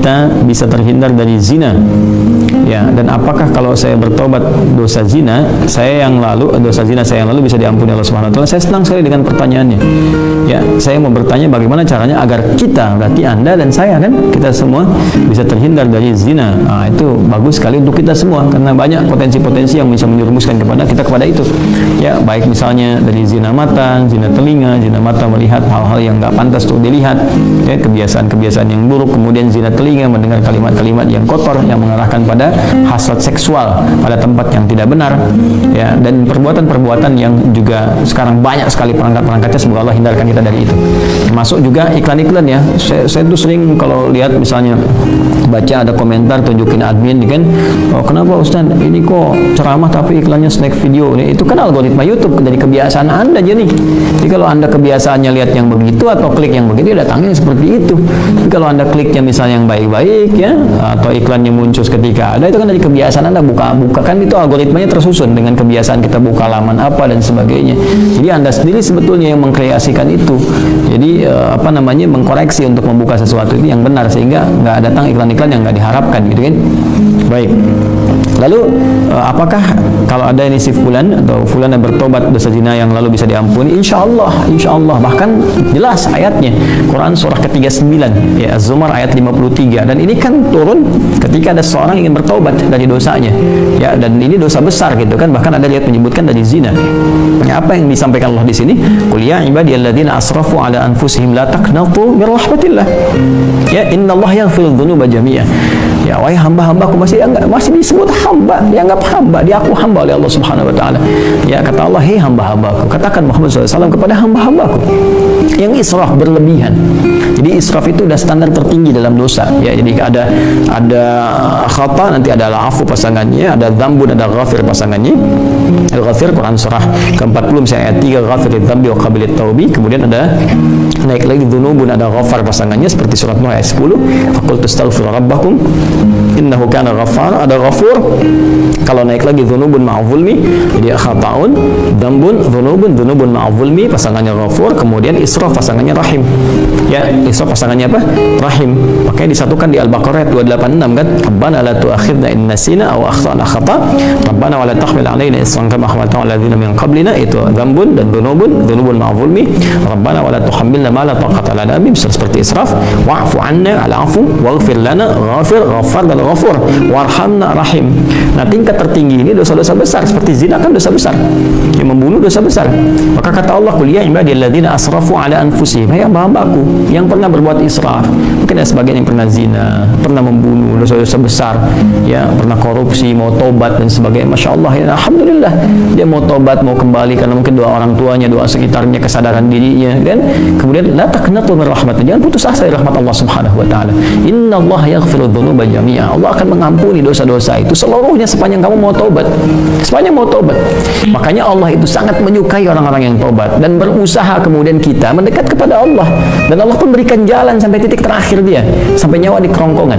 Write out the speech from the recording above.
kita bisa terhindar dari zina? Ya, dan apakah kalau saya bertobat dosa zina saya yang lalu bisa diampuni Allah Subhanahu wa taala? Saya senang sekali dengan pertanyaannya. Ya, saya mau bertanya bagaimana caranya agar kita, berarti Anda dan saya kan, kita semua bisa terhindar dari zina. Nah, itu bagus sekali untuk kita semua karena banyak potensi-potensi yang bisa menjerumuskan kepada itu. Ya, baik misalnya dari zina mata, zina telinga, zina mata melihat hal-hal yang nggak pantas untuk dilihat, ya, kebiasaan-kebiasaan yang buruk, kemudian zina telinga mendengar kalimat-kalimat yang kotor yang mengarahkan pada hasrat seksual pada tempat yang tidak benar, ya, dan perbuatan-perbuatan yang juga sekarang banyak sekali perangkat-perangkatnya. Semoga Allah hindarkan kita dari itu. Termasuk juga iklan-iklan, ya. Saya tuh sering kalau lihat misalnya baca ada komentar tunjukin admin kan, oh kenapa Ustaz ini kok ceramah tapi iklannya snack video. Itu kan algoritma YouTube dari kebiasaan Anda aja nih. Jadi kalau Anda kebiasaannya lihat yang begitu atau klik yang begitu, datangnya seperti itu. Tapi kalau Anda kliknya misalnya yang baik-baik, ya, atau iklannya muncul ketika ada, itu kan dari kebiasaan Anda buka-buka, kan itu algoritmanya tersusun dengan kebiasaan kita buka laman apa dan sebagainya. Jadi Anda sendiri sebetulnya yang mengkreasikan itu. Jadi mengkoreksi untuk membuka sesuatu itu yang benar sehingga nggak datang iklan-iklan yang nggak diharapkan, gitu kan. Baik. Lalu apakah kalau ada ini si fulan atau fulan yang bertobat dosa zina yang lalu bisa diampuni? Insya Allah, bahkan jelas ayatnya Quran surah ke-39, ya, Az-Zumar ayat 53, dan ini kan turun ketika ada seorang ingin bertobat dari dosanya, ya, dan ini dosa besar gitu kan, bahkan ada lihat menyebutkan dari zina. Ya, apa yang disampaikan Allah di sini? Qul ya ibadiyalladzina asrafu ala anfusihim la taqnatu min rahmatillah. Ya, innallaha yaghfiru dzunuba jami'an. Ya, wahai hamba-hambaku, masih disebut hamba, dianggap hamba, diaku hamba oleh Allah Subhanahu wa taala. Ya, kata Allah, hei hamba-hambaku, katakan Muhammad SAW kepada hamba-hambaku yang israf berlebihan. Jadi israf itu udah standar tertinggi dalam dosa, ya. Jadi ada khata, nanti ada al-afu pasangannya, ada dzambun, ada ghafir pasangannya. Al-ghafir Quran surah ke-40 misalnya ayat 3, ghafiridz dzambi wa qabilit taubi. Kemudian ada naik lagi dzunubun, ada ghafar pasangannya seperti surat Nuh ayat 10, faqultu astaghfiru rabbakum innahu kana ghaffar. Ada ghafur. Kalau naik lagi dzunubun ma'zulmi, jadi khata'un, dzambun, dzunubun ma'zulmi pasangannya ghafur, kemudian israf pasangannya rahim. Ya, israf pasangannya apa? Rahim. Makanya disatukan di Al-Baqarah 286 kan, Rabbana la tu'akhidna in nasina aw akhtana khata', Rabbana wa la tahmil 'alaina isran kama hamaltahu 'ala alladziina min qablina. Itu dzambun dan dzunubun ma'zulmi. Rabbana wa la tuhammilna ma la taqata lana bihi, seperti israf. Wa'fu 'anna, al-'afwu, waghfir lana, ghafir, ghaffar dan ghafur, warhamna, rahim. Nah, tingkat tertinggi ini dosa-dosa besar, seperti zina kan dosa besar, yang membunuh dosa besar. Maka kata Allah, qul ya ibadiyalladzina asrafu ala anfusihim, hai hamba-hambaku yang pernah berbuat israf, mungkin ada sebagian yang pernah zina, pernah membunuh, dosa-dosa besar, ya, pernah korupsi, mau tobat dan sebagainya. Masya Allah, ya, alhamdulillah dia mau tobat, mau kembali karena mungkin doa orang tuanya, doa sekitarnya, kesadaran dirinya, dan kemudian la taqnatu min rahmatillah, jangan putus asa dari rahmat Allah Subhanahu wa taala. Innallaha yaghfiru dzunuba jami'a, Allah akan mengampuni dosa-dosa itu seluruhnya sepanjang kamu mau tobat, sepanjang mau tobat. Makanya Allah itu sangat menyukai orang-orang yang tobat dan berusaha kemudian kita mendekat kepada Allah, dan Allah pun berikan jalan sampai titik terakhir dia, sampai nyawa di kerongkongan.